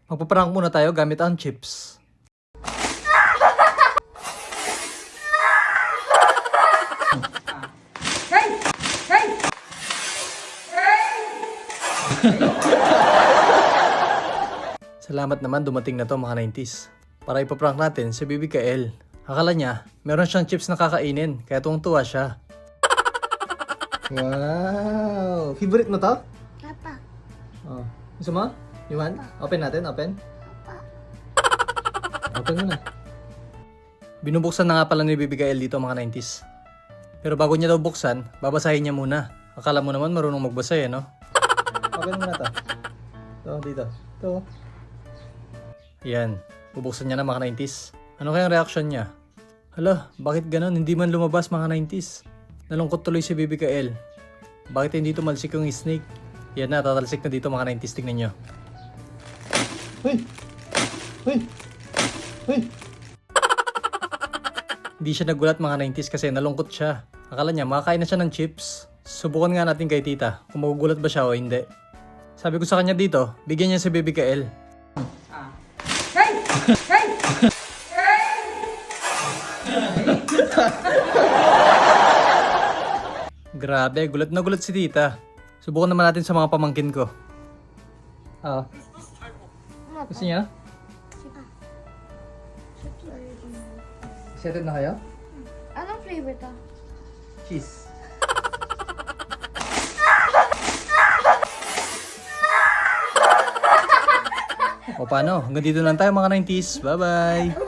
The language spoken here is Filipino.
Magpaprank muna tayo gamit ang chips. Salamat naman dumating na to mga 90s. Para ipaprank natin si Baby Kael. Akala niya, meron siyang chips na kakainin, kaya tuwang-tuwa siya. Wow! Favorite mo to? Papa. Oh. Gusto mo? You want? Open natin, open. Open mo na. Binubuksan na nga pala ni Baby Kael dito mga 90s. Pero bago niya daw buksan, babasahin niya muna. Akala mo naman marunong magbasa eh, no? Open mo na to. Ito, dito. Ito. Yan. Bubuksan niya na mga 90s. Ano kayang reaction niya? Hala, bakit ganun? Hindi man lumabas mga 90s. Nalungkot tuloy si Baby Kael. Bakit hindi tumalsik yung snake? Yan na, tatalsik na dito mga 90s. Tingnan nyo. Uy! Uy! Uy! Hindi siya nagulat mga 90s kasi nalungkot siya. Akala niya makakain na siya ng chips. Subukan nga natin kay tita kung magugulat ba siya o hindi. Sabi ko sa kanya dito, bigyan niya si Baby Kael. Grabe, gulat na gulat si tita. Subukan naman natin sa mga pamangkin ko. Gusto niya? Excited na kayo? Anong flavor to? Cheese. O paano? Hanggang dito lang tayo mga 90s. Bye-bye!